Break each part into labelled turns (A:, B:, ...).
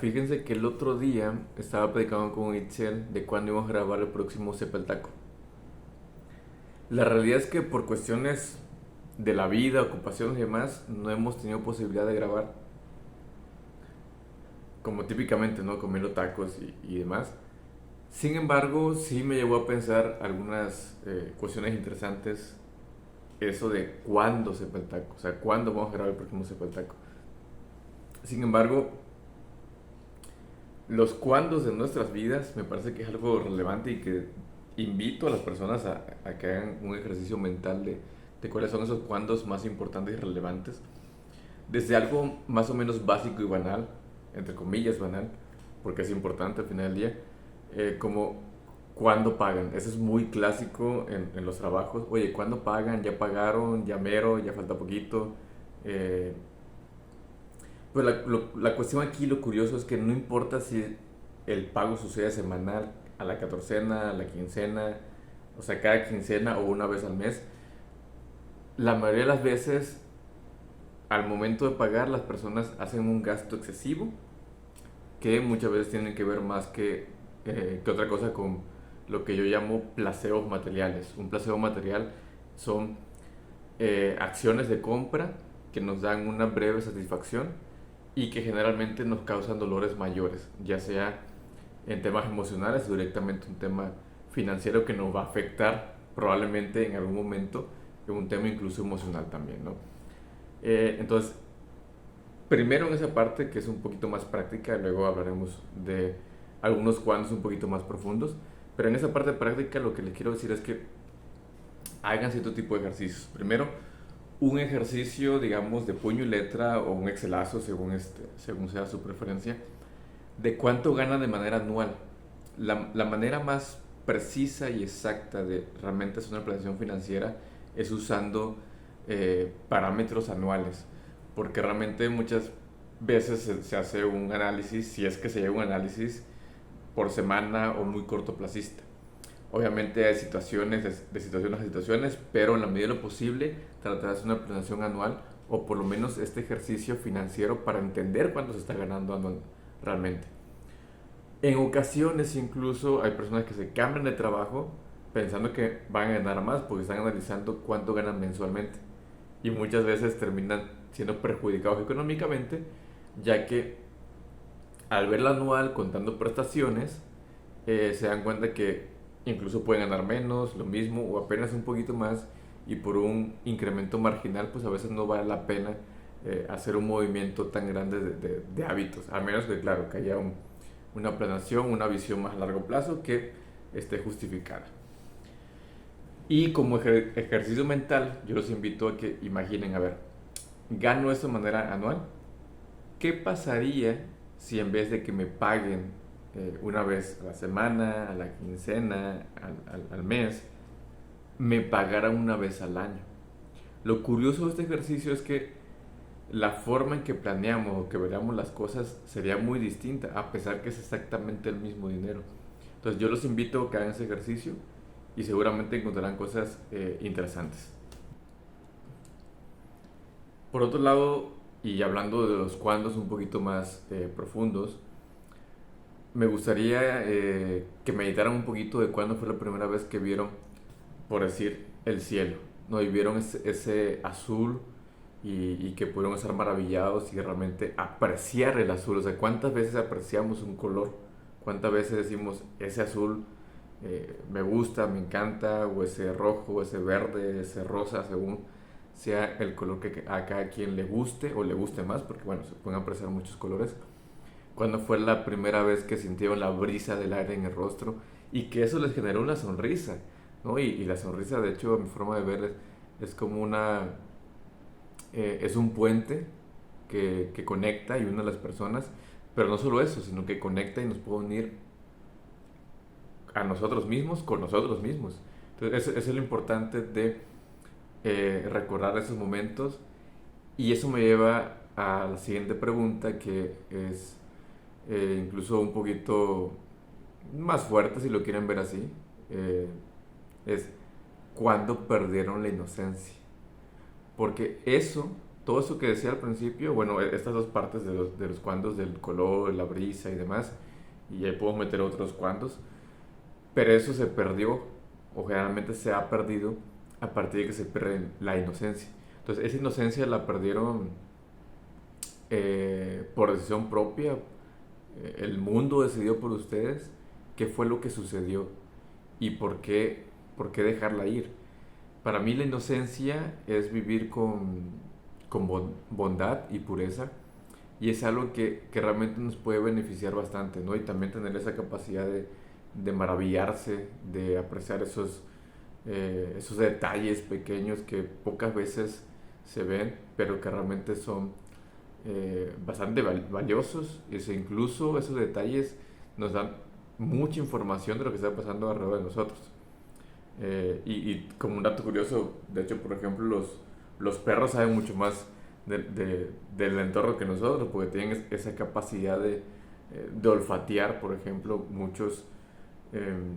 A: Fíjense que el otro día estaba platicando con Itzel de cuándo íbamos a grabar el próximo Taco. La realidad es que por cuestiones de la vida, ocupaciones y demás, no hemos tenido posibilidad de grabar como típicamente, ¿no? Comiendo tacos y demás. Sin embargo, sí me llevó a pensar algunas cuestiones interesantes eso de cuándo Taco, o sea, cuándo vamos a grabar el próximo Taco. Sin embargo, los cuándos de nuestras vidas me parece que es algo relevante y que invito a las personas a que hagan un ejercicio mental de cuáles son esos cuándos más importantes y relevantes. Desde algo más o menos básico y banal, entre comillas banal, porque es importante al final del día, como cuándo pagan. Eso es muy clásico en los trabajos. Oye, ¿cuándo pagan? ¿Ya pagaron? ¿Ya mero? ¿Ya falta poquito? Eh, pues la cuestión aquí, lo curioso es que no importa si el pago sucede semanal, a la catorcena, a la quincena, o sea, cada quincena o una vez al mes, la mayoría de las veces, al momento de pagar, las personas hacen un gasto excesivo que muchas veces tienen que ver más que otra cosa con lo que yo llamo placeos materiales. Un placebo material son acciones de compra que nos dan una breve satisfacción y que generalmente nos causan dolores mayores, ya sea en temas emocionales o directamente un tema financiero que nos va a afectar probablemente en algún momento en un tema incluso emocional también, ¿no? Entonces, primero en esa parte que es un poquito más práctica, luego hablaremos de algunos cuantos un poquito más profundos, pero en esa parte práctica lo que les quiero decir es que hagan cierto tipo de ejercicios. Primero, un ejercicio, digamos, de puño y letra o un excelazo, según sea su preferencia, de cuánto gana de manera anual. La manera más precisa y exacta de realmente hacer una planeación financiera es usando parámetros anuales, porque realmente muchas veces se hace un análisis, si es que se lleva un análisis por semana o muy cortoplacista. Obviamente hay situaciones, de situaciones a situaciones, pero en la medida de lo posible tratar de hacer una planeación anual o por lo menos este ejercicio financiero para entender cuánto se está ganando anual realmente. En ocasiones incluso hay personas que se cambian de trabajo pensando que van a ganar más porque están analizando cuánto ganan mensualmente y muchas veces terminan siendo perjudicados económicamente ya que al ver la anual contando prestaciones se dan cuenta que incluso pueden ganar menos, lo mismo o apenas un poquito más y por un incremento marginal pues a veces no vale la pena hacer un movimiento tan grande de hábitos, a menos que claro que haya una planeación, una visión más a largo plazo que esté justificada. Y como ejercicio mental, yo los invito a que imaginen, a ver, gano esto de manera anual, ¿qué pasaría si en vez de que me paguen una vez a la semana, a la quincena, al mes, me pagaran una vez al año? Lo curioso de este ejercicio es que la forma en que planeamos o que veamos las cosas sería muy distinta, a pesar que es exactamente el mismo dinero. Entonces yo los invito a que hagan ese ejercicio y seguramente encontrarán cosas interesantes. Por otro lado, y hablando de los cuándos un poquito más profundos, me gustaría que meditaran un poquito de cuándo fue la primera vez que vieron, por decir, el cielo, ¿no? Y vieron ese azul y que pudieron estar maravillados y realmente apreciar el azul. O sea, ¿cuántas veces apreciamos un color? ¿Cuántas veces decimos, ese azul me gusta, me encanta, o ese rojo, o ese verde, ese rosa, según sea el color que a cada quien le guste o le guste más, porque bueno, se pueden apreciar muchos colores. ¿Cuándo fue la primera vez que sintieron la brisa del aire en el rostro y que eso les generó una sonrisa, ¿no? Y la sonrisa, de hecho, a mi forma de ver, es como es un puente que conecta y une a las personas, pero no solo eso, sino que conecta y nos puede unir a nosotros mismos con nosotros mismos. Entonces, eso es lo importante de recordar esos momentos y eso me lleva a la siguiente pregunta que es incluso un poquito más fuerte si lo quieren ver así. eh, es cuando perdieron la inocencia. Porque eso, todo eso que decía al principio, bueno, estas dos partes de los cuandos, del color, la brisa y demás, y ahí puedo meter otros cuandos, pero eso se perdió, o generalmente se ha perdido a partir de que se pierde la inocencia. Entonces, esa inocencia la perdieron por decisión propia, el mundo decidió por ustedes qué fue lo que sucedió y por qué dejarla ir. Para mí la inocencia es vivir con bondad y pureza y es algo que realmente nos puede beneficiar bastante, ¿no? Y también tener esa capacidad de maravillarse, de apreciar esos detalles pequeños que pocas veces se ven, pero que realmente son bastante valiosos. Y incluso esos detalles nos dan mucha información de lo que está pasando alrededor de nosotros. Y como un dato curioso, de hecho, por ejemplo, los perros saben mucho más del entorno que nosotros, porque tienen esa capacidad de olfatear, por ejemplo, em,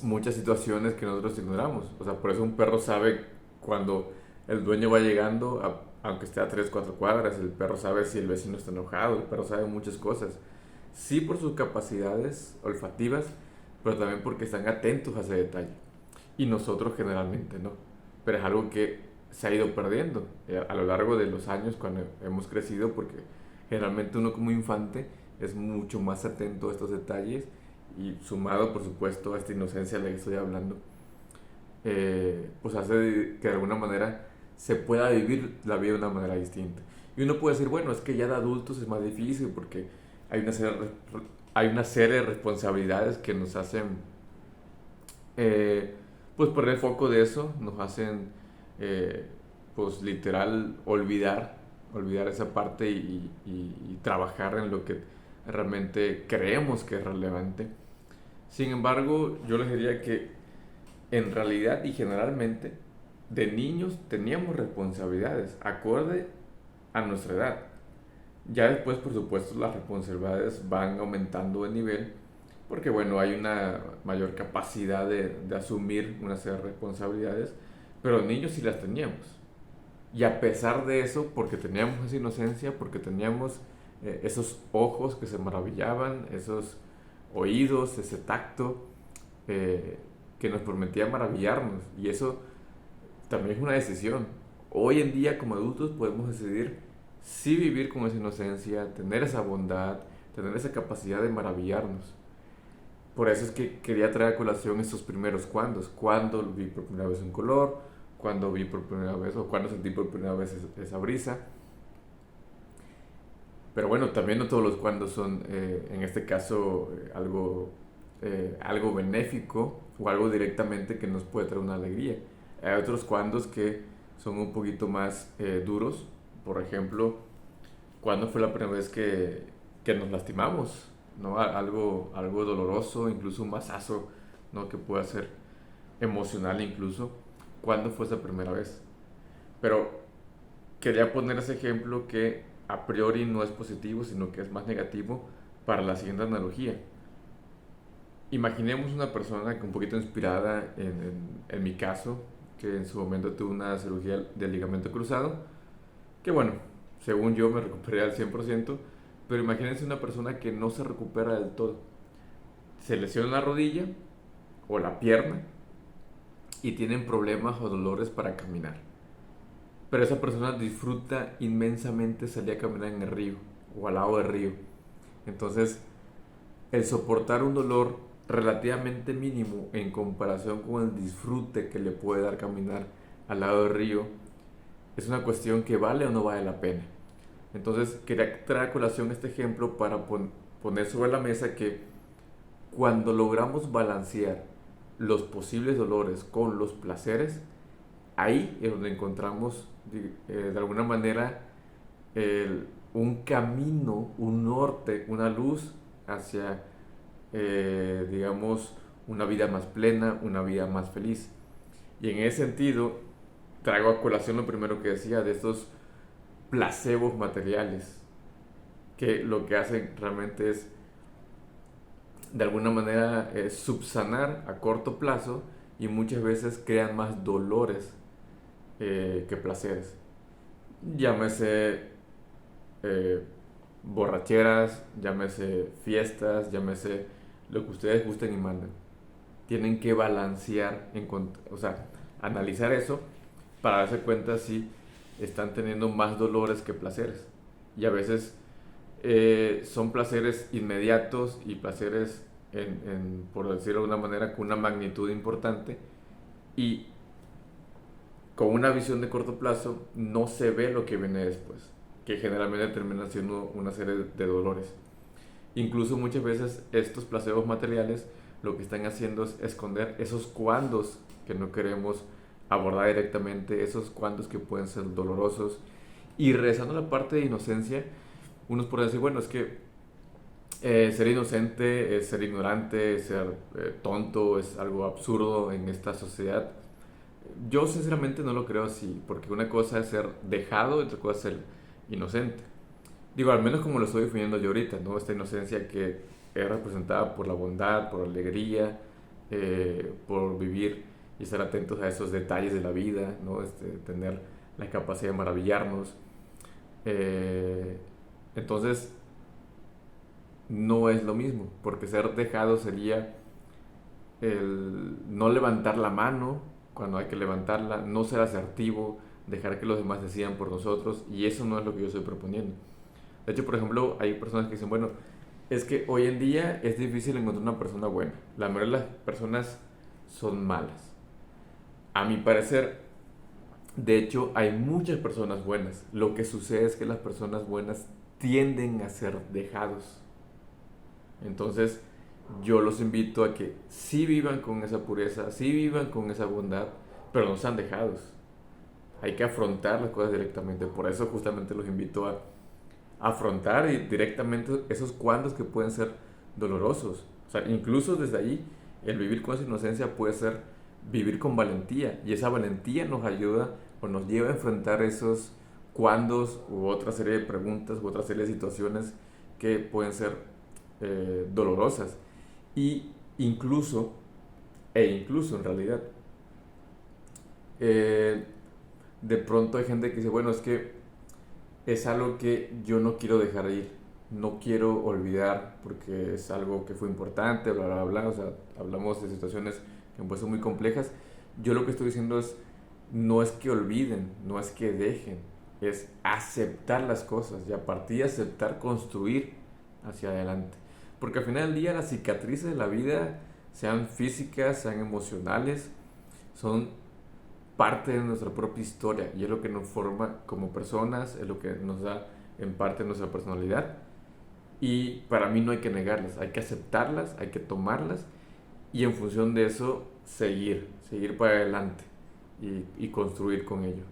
A: muchas situaciones que nosotros ignoramos. O sea, por eso un perro sabe cuando el dueño va llegando, aunque esté a 3 4 cuadras, el perro sabe si el vecino está enojado, el perro sabe muchas cosas. Sí por sus capacidades olfativas, pero también porque están atentos a ese detalle. Y nosotros generalmente no. Pero es algo que se ha ido perdiendo a lo largo de los años cuando hemos crecido, porque generalmente uno como infante es mucho más atento a estos detalles y sumado por supuesto a esta inocencia de la que estoy hablando, pues hace que de alguna manera se pueda vivir la vida de una manera distinta. Y uno puede decir, bueno, es que ya de adultos es más difícil porque hay una serie de, hay una serie de responsabilidades que nos hacen, eh, pues perder el foco de eso, nos hacen, eh, pues literal, olvidar esa parte y trabajar en lo que realmente creemos que es relevante. Sin embargo, yo les diría que en realidad y generalmente de niños teníamos responsabilidades acorde a nuestra edad. Ya después, por supuesto, las responsabilidades van aumentando de nivel porque, bueno, hay una mayor capacidad de asumir una serie de responsabilidades, pero niños sí las teníamos. Y a pesar de eso, porque teníamos esa inocencia, porque teníamos esos ojos que se maravillaban, esos oídos, ese tacto, eh, que nos permitía maravillarnos. Y eso también es una decisión. Hoy en día como adultos podemos decidir si vivir con esa inocencia, tener esa bondad, tener esa capacidad de maravillarnos. Por eso es que quería traer a colación estos primeros cuandos. Cuando vi por primera vez un color, cuando vi por primera vez o cuando sentí por primera vez esa brisa. Pero bueno, también no todos los cuandos son, en este caso, algo benéfico o algo directamente que nos puede traer una alegría. Hay otros cuandos que son un poquito más duros. Por ejemplo, ¿cuándo fue la primera vez que nos lastimamos? ¿No? Algo doloroso, incluso un mazazo, ¿no? Que puede ser emocional incluso. ¿Cuándo fue esa primera vez? Pero quería poner ese ejemplo que a priori no es positivo, sino que es más negativo para la siguiente analogía. Imaginemos una persona que un poquito inspirada en mi caso, que en su momento tuvo una cirugía del ligamento cruzado, que bueno, según yo me recuperé al 100%, pero imagínense una persona que no se recupera del todo. Se lesiona la rodilla o la pierna y tienen problemas o dolores para caminar. Pero esa persona disfruta inmensamente salir a caminar en el río o al lado del río. Entonces, el soportar un dolor relativamente mínimo en comparación con el disfrute que le puede dar caminar al lado del río es una cuestión que vale o no vale la pena. Entonces, quería traer a colación este ejemplo para poner sobre la mesa que cuando logramos balancear los posibles dolores con los placeres, ahí es donde encontramos de alguna manera un camino, un norte, una luz hacia, digamos, una vida más plena, una vida más feliz. Y en ese sentido, traigo a colación lo primero que decía de estos placebos materiales, que lo que hacen realmente es, de alguna manera, subsanar a corto plazo y muchas veces crean más dolores que placeres. Llámese eh, borracheras, llámese fiestas, llámese lo que ustedes gusten y manden. Tienen que balancear, o sea, analizar eso para darse cuenta si están teniendo más dolores que placeres. Y a veces son placeres inmediatos y placeres, por decirlo de una manera, con una magnitud importante y con una visión de corto plazo no se ve lo que viene después, que generalmente termina siendo una serie de dolores. Incluso muchas veces estos placebos materiales lo que están haciendo es esconder esos cuandos que no queremos abordar directamente, esos cuandos que pueden ser dolorosos. Y regresando a la parte de inocencia, unos pueden decir, bueno, es que ser inocente es ser ignorante, es ser tonto, es algo absurdo en esta sociedad. Yo sinceramente no lo creo así, porque una cosa es ser dejado y otra cosa es ser inocente. Digo, al menos como lo estoy definiendo yo ahorita, ¿no? Esta inocencia que es representada por la bondad, por la alegría, por vivir y estar atentos a esos detalles de la vida, ¿no? Tener la capacidad de maravillarnos. Eh, entonces, no es lo mismo, porque ser dejado sería el no levantar la mano cuando hay que levantarla, no ser asertivo, dejar que los demás decidan por nosotros, y eso no es lo que yo estoy proponiendo. De hecho, por ejemplo, hay personas que dicen, bueno, es que hoy en día es difícil encontrar una persona buena. La mayoría de las personas son malas. A mi parecer, de hecho, hay muchas personas buenas. Lo que sucede es que las personas buenas tienden a ser dejados. Entonces, yo los invito a que sí vivan con esa pureza, sí vivan con esa bondad, pero no sean dejados. Hay que afrontar las cosas directamente. Por eso justamente los invito a afrontar directamente esos cuantos que pueden ser dolorosos. O sea, incluso desde ahí, el vivir con esa inocencia puede ser vivir con valentía. Y esa valentía nos ayuda o nos lleva a enfrentar esos cuandos u otra serie de preguntas u otra serie de situaciones que pueden ser dolorosas. Y incluso, incluso en realidad, eh, de pronto hay gente que dice, bueno, es que es algo que yo no quiero dejar ir, no quiero olvidar porque es algo que fue importante, bla, bla, bla, o sea, hablamos de situaciones que pueden ser muy complejas. Yo lo que estoy diciendo es, no es que olviden, no es que dejen, es aceptar las cosas y a partir de aceptar construir hacia adelante. Porque al final del día las cicatrices de la vida, sean físicas, sean emocionales, son parte de nuestra propia historia y es lo que nos forma como personas, es lo que nos da en parte nuestra personalidad y para mí no hay que negarlas, hay que aceptarlas, hay que tomarlas y en función de eso seguir para adelante y construir con ello.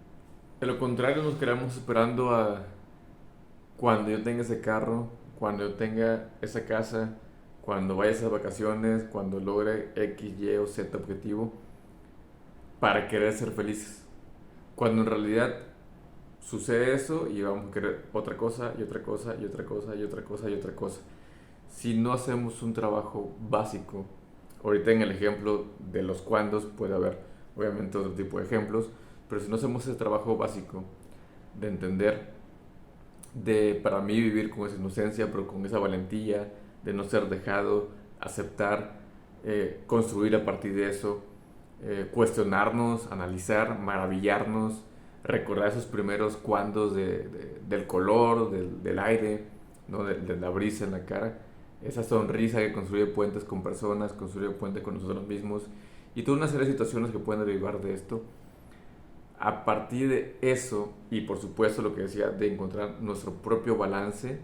A: De lo contrario nos quedamos esperando a cuando yo tenga ese carro, cuando yo tenga esa casa, cuando vaya a esas vacaciones, cuando logre X, Y o Z objetivo para querer ser felices. Cuando en realidad sucede eso y vamos a querer otra cosa y otra cosa y otra cosa y otra cosa y otra cosa. Si no hacemos un trabajo básico, ahorita en el ejemplo de los cuandos puede haber obviamente otro tipo de ejemplos, pero si no hacemos ese trabajo básico de entender, de para mí vivir con esa inocencia, pero con esa valentía, de no ser dejado, aceptar, construir a partir de eso, cuestionarnos, analizar, maravillarnos, recordar esos primeros cuandos del color, del aire, ¿no? De la brisa en la cara, esa sonrisa que construye puentes con personas, construye puentes con nosotros mismos y toda una serie de situaciones que pueden derivar de esto. A partir de eso, y por supuesto lo que decía, de encontrar nuestro propio balance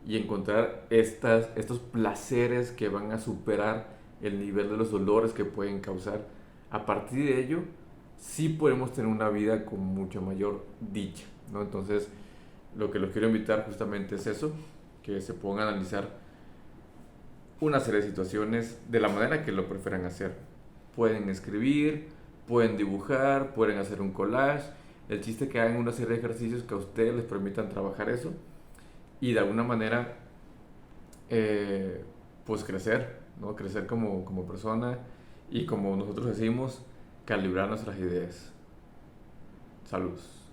A: y encontrar estos placeres que van a superar el nivel de los dolores que pueden causar, a partir de ello sí podemos tener una vida con mucha mayor dicha, ¿no? Entonces, lo que los quiero invitar justamente es eso, que se pongan a analizar una serie de situaciones de la manera que lo prefieran hacer. Pueden escribir, pueden dibujar, pueden hacer un collage. El chiste es que hagan una serie de ejercicios que a ustedes les permitan trabajar eso y de alguna manera pues crecer, ¿no? Crecer como persona y como nosotros decimos, calibrar nuestras ideas. Saludos.